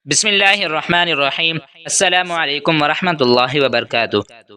بسم اللہ الرحمن الرحیم۔ السلام علیکم ورحمۃ اللہ وبرکاتہ۔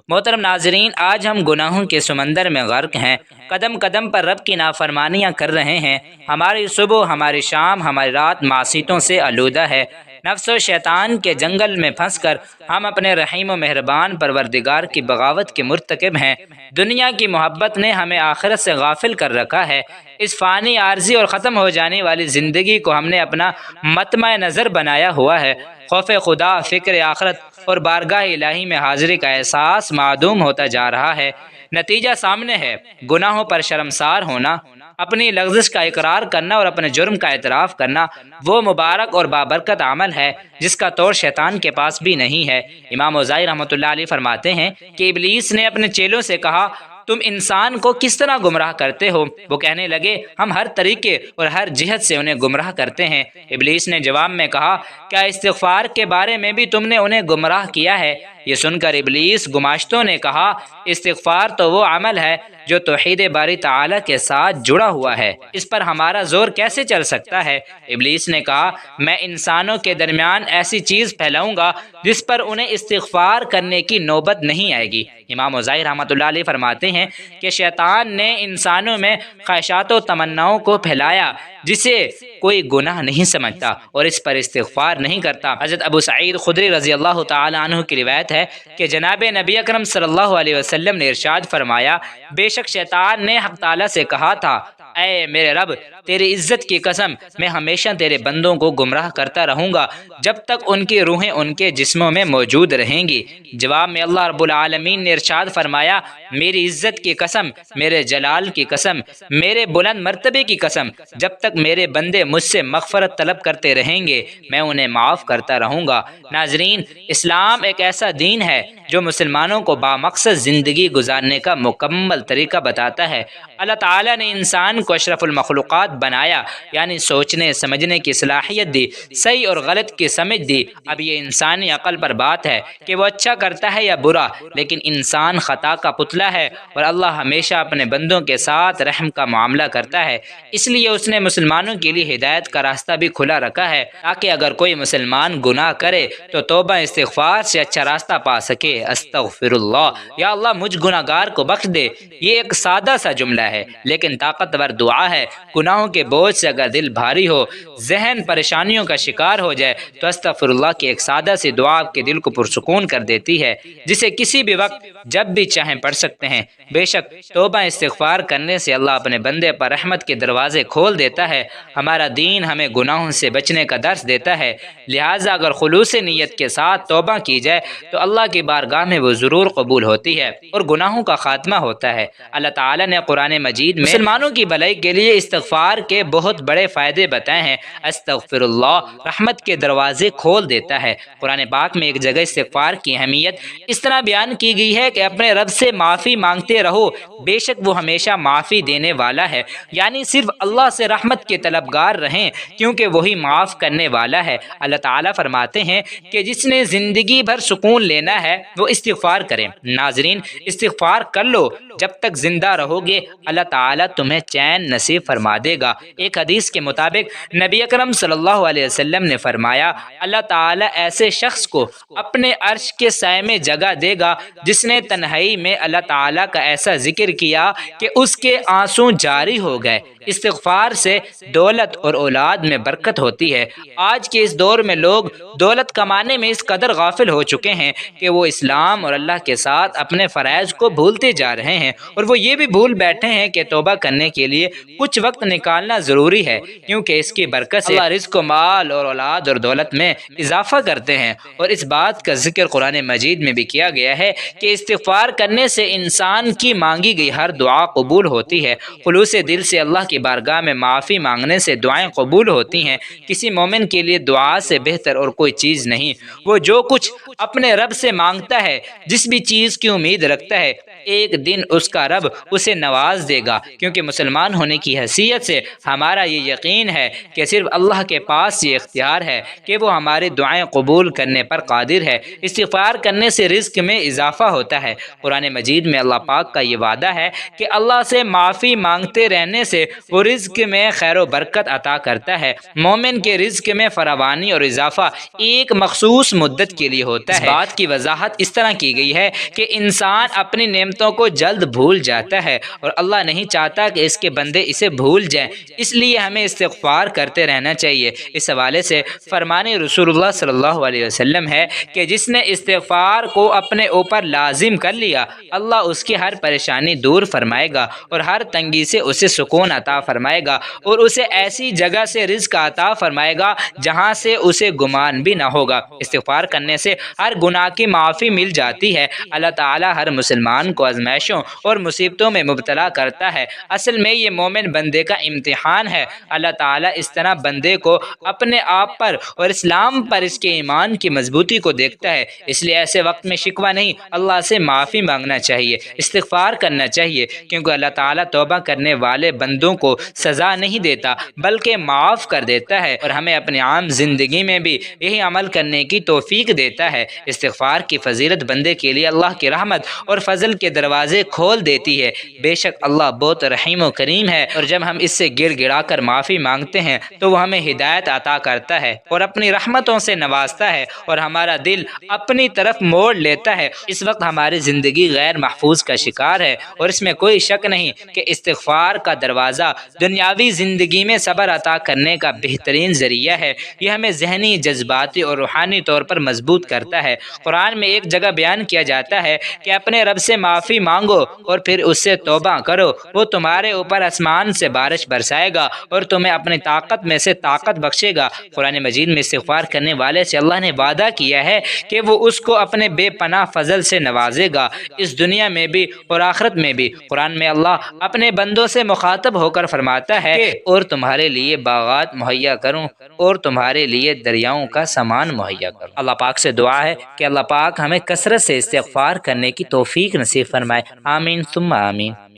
محترم ناظرین، آج ہم گناہوں کے سمندر میں غرق ہیں، قدم قدم پر رب کی نافرمانیاں کر رہے ہیں۔ ہماری صبح، ہماری شام، ہماری رات معصیتوں سے آلودہ ہے۔ نفس و شیطان کے جنگل میں پھنس کر ہم اپنے رحیم و مہربان پروردگار کی بغاوت کے مرتکب ہیں۔ دنیا کی محبت نے ہمیں آخرت سے غافل کر رکھا ہے۔ اس فانی، عارضی اور ختم ہو جانے والی زندگی کو ہم نے اپنا مطمع نظر بنایا ہوا ہے۔ خوف خدا، فکر آخرت اور بارگاہ الہی میں حاضری کا احساس معدوم ہوتا جا رہا ہے۔ نتیجہ سامنے ہے، گناہوں پر شرمسار ہونا، اپنی لغزش کا اقرار کرنا اور اپنے جرم کا اعتراف کرنا وہ مبارک اور بابرکت عمل ہے جس کا توڑ شیطان کے پاس بھی نہیں ہے۔ امام اوزاعی رحمۃ اللہ علیہ فرماتے ہیں کہ ابلیس نے اپنے چیلوں سے کہا، تم انسان کو کس طرح گمراہ کرتے ہو؟ وہ کہنے لگے، ہم ہر طریقے اور ہر جہت سے انہیں گمراہ کرتے ہیں۔ ابلیس نے جواب میں کہا، کیا استغفار کے بارے میں بھی تم نے انہیں گمراہ کیا ہے؟ یہ سن کر ابلیس گماشتوں نے کہا، استغفار تو وہ عمل ہے جو توحید باری تعالی کے ساتھ جڑا ہوا ہے، اس پر ہمارا زور کیسے چل سکتا ہے؟ ابلیس نے کہا، میں انسانوں کے درمیان ایسی چیز پھیلاؤں گا جس پر انہیں استغفار کرنے کی نوبت نہیں آئے گی۔ امام اوزاعی رحمۃ اللہ علیہ فرماتے ہیں کہ شیطان نے انسانوں میں خواہشات و تمناؤں کو پھیلایا جسے کوئی گناہ نہیں سمجھتا اور اس پر استغفار نہیں کرتا۔ حضرت ابو سعید خدری رضی اللہ تعالی عنہ کی روایت ہے کہ جناب نبی اکرم صلی اللہ علیہ وسلم نے ارشاد فرمایا، بے شک شیطان نے حق تعالی سے کہا تھا، اے میرے رب، تیری عزت کی قسم، میں ہمیشہ تیرے بندوں کو گمراہ کرتا رہوں گا جب تک ان کی روحیں ان کے جسموں میں موجود رہیں گی۔ جواب میں اللہ رب العالمین نے ارشاد فرمایا، میری عزت کی قسم، میرے جلال کی قسم، میرے بلند مرتبے کی قسم، جب تک میرے بندے مجھ سے مغفرت طلب کرتے رہیں گے میں انہیں معاف کرتا رہوں گا۔ ناظرین، اسلام ایک ایسا دین ہے جو مسلمانوں کو بامقصد زندگی گزارنے کا مکمل طریقہ بتاتا ہے۔ اللہ تعالیٰ نے انسان کو اشرف المخلوقات بنایا، یعنی سوچنے سمجھنے کی صلاحیت دی، صحیح اور غلط کی سمجھ دی۔ اب یہ انسانی عقل پر بات ہے کہ وہ اچھا کرتا ہے یا برا، لیکن انسان خطا کا پتلا ہے اور اللہ ہمیشہ اپنے بندوں کے ساتھ رحم کا معاملہ کرتا ہے۔ اس لیے اس نے مسلمانوں کے لیے ہدایت کا راستہ بھی کھلا رکھا ہے تاکہ اگر کوئی مسلمان گناہ کرے تو توبہ استغفار سے اچھا راستہ پا سکے۔ استغفر اللہ، یا اللہ مجھ گناہ گار کو بخش دے، یہ ایک سادہ سا جملہ ہے لیکن طاقتور دعا ہے۔ گناہوں کے بوجھ سے اگر دل بھاری ہو، ذہن پریشانیوں کا شکار ہو جائے تو استغفر اللہ کی ایک سادہ سی دعا آپ کے دل کو پرسکون کر دیتی ہے، جسے کسی بھی وقت جب بھی چاہیں پڑھ سکتے ہیں۔ بے شک توبہ استغفار کرنے سے اللہ اپنے بندے پر رحمت کے دروازے کھول دیتا ہے۔ ہمارا دین ہمیں گناہوں سے بچنے کا درس دیتا ہے، لہٰذا اگر خلوص نیت کے ساتھ توبہ کی جائے تو اللہ کی بارگاہ میں وہ ضرور قبول ہوتی ہے اور گناہوں کا خاتمہ ہوتا ہے۔ اللہ تعالیٰ نے قرآن مجید میں مسلمانوں کی بھلائی کے لیے استغفار کے بہت بڑے فائدے بتائے ہیں۔ استغفر اللہ رحمت کے دروازے کھول دیتا ہے۔ قرآن پاک میں ایک جگہ استغفار کی اہمیت اس طرح بیان کی گئی ہے کہ اپنے رب سے معافی مانگتے رہو، بے شک وہ ہمیشہ معافی دینے والا ہے، یعنی صرف اللہ سے رحمت کے طلبگار رہیں کیونکہ وہی معاف کرنے والا ہے۔ اللہ تعالیٰ فرماتے ہیں کہ جس نے زندگی بھر سکون لینا ہے وہ استغفار کرے۔ ناظرین، استغفار کر لو، جب تک زندہ رہو گے اللہ تعالیٰ تمہیں چین نصیب فرما دے گا۔ ایک حدیث کے مطابق نبی اکرم صلی اللہ علیہ وسلم نے فرمایا، اللہ تعالیٰ ایسے شخص کو اپنے عرش کے سائے میں جگہ دے گا جس نے تنہائی میں اللہ تعالیٰ کا ایسا ذکر کیا کہ اس کے آنسو جاری ہو گئے۔ استغفار سے دولت اور اولاد میں برکت ہوتی ہے۔ آج کے اس دور میں لوگ دولت کمانے میں اس قدر غافل ہو چکے ہیں کہ وہ اسلام اور اللہ کے ساتھ اپنے فرائض کو بھولتے جا رہے ہیں، اور وہ یہ بھی بھول بیٹھے ہیں کہ توبہ کرنے کے لیے کچھ وقت نکالنا ضروری ہے، کیونکہ اس کی برکت سے اللہ رزق و مال اور اولاد اور دولت میں اضافہ کرتے ہیں۔ اور اس بات کا ذکر قرآن مجید میں بھی کیا گیا ہے کہ استغفار کرنے سے انسان کی مانگی گئی ہر دعا قبول ہوتی ہے۔ خلوص دل سے اللہ کی بارگاہ میں معافی مانگنے سے دعائیں قبول ہوتی ہیں۔ کسی مومن کے لیے دعا سے بہتر اور کوئی چیز نہیں۔ وہ جو کچھ اپنے رب سے مانگتا ہے، جس بھی چیز کی امید رکھتا ہے، ایک دن اس کا رب اسے نواز دے گا، کیونکہ مسلمان ہونے کی حیثیت سے ہمارا یہ یقین ہے کہ صرف اللہ کے پاس یہ اختیار ہے کہ وہ ہماری دعائیں قبول کرنے پر قادر ہے۔ استغفار کرنے سے رزق میں اضافہ ہوتا ہے۔ قرآن مجید میں اللہ پاک کا یہ وعدہ ہے کہ اللہ سے معافی مانگتے رہنے سے وہ رزق میں خیر و برکت عطا کرتا ہے۔ مومن کے رزق میں فراوانی اور اضافہ ایک مخصوص مدت کے لیے ہوتا ہے۔ اس بات کی وضاحت اس طرح کی گئی ہے کہ انسان اپنی نعمتوں کو جلد بھول جاتا ہے اور اللہ نہیں چاہتا کہ اس کے بندے اسے بھول جائیں، اس لیے ہمیں استغفار کرتے رہنا چاہیے۔ اس حوالے سے فرمان رسول اللہ صلی اللہ علیہ وسلم ہے کہ جس نے استغفار کو اپنے اوپر لازم کر لیا، اللہ اس کی ہر پریشانی دور فرمائے گا اور ہر تنگی سے اسے سکون عطا فرمائے گا اور اسے ایسی جگہ سے رزق عطا فرمائے گا جہاں سے اسے گمان بھی نہ ہوگا۔ استغفار کرنے سے ہر گناہ کی معافی مل جاتی ہے۔ اللہ تعالی ہر مسلمان کو آزمائشوں اور مصیبتوں میں مبتلا کرتا ہے۔ اصل میں یہ مومن بندے کا امتحان ہے۔ اللہ تعالی اس طرح بندے کو اپنے آپ پر اور اسلام پر اس کے ایمان کی مضبوطی کو دیکھتا ہے، اس لیے ایسے وقت میں شکوہ نہیں، اللہ سے معافی مانگنا چاہیے، استغفار کرنا چاہیے، کیونکہ اللہ تعالیٰ توبہ کرنے والے بندوں کو سزا نہیں دیتا بلکہ معاف کر دیتا ہے، اور ہمیں اپنی عام زندگی میں بھی یہی عمل کرنے کی توفیق دیتا ہے۔ استغفار کی فضیلت بندے کے لیے اللہ کی رحمت اور فضل کے دروازے کھول دیتی ہے۔ بے شک اللہ بہت رحیم و کریم ہے، اور جب ہم اس سے گڑ گڑا کر معافی مانگتے ہیں تو وہ ہمیں ہدایت عطا کرتا ہے اور اپنی رحمتوں سے نوازتا ہے اور ہمارا دل اپنی طرف موڑ لیتا ہے۔ اس وقت ہماری زندگی غیر محفوظ کا شکار ہے، اور اس میں کوئی شک نہیں کہ استغفار کا دروازہ دنیاوی زندگی میں صبر عطا کرنے کا بہترین ذریعہ ہے۔ یہ ہمیں ذہنی، جذباتی اور روحانی طور پر مضبوط کرتا ہے۔ قرآن میں ایک جگہ بیان کیا جاتا ہے کہ اپنے رب سے معافی مانگو اور پھر اس سے توبہ کرو، وہ تمہارے اوپر آسمان سے بارش برسائے گا اور تمہیں اپنی طاقت میں سے طاقت بخشے گا۔ قرآن مجید میں استغفار کرنے والے سے اللہ نے وعدہ کیا ہے کہ وہ اس کو اپنے بے پناہ فضل سے نوازے گا، اس دنیا میں بھی اور آخرت میں بھی۔ قرآن میں اللہ اپنے بندوں سے مخاطب ہو کر فرماتا ہے کہ اور تمہارے لیے باغات مہیا کروں اور تمہارے لیے دریاؤں کا سامان مہیا کروں۔ اللہ پاک سے دعا ہے کہ اللہ پاک ہمیں کثرت سے استغفار کرنے کی توفیق نصیب فرمائے۔ آمین ثم آمین۔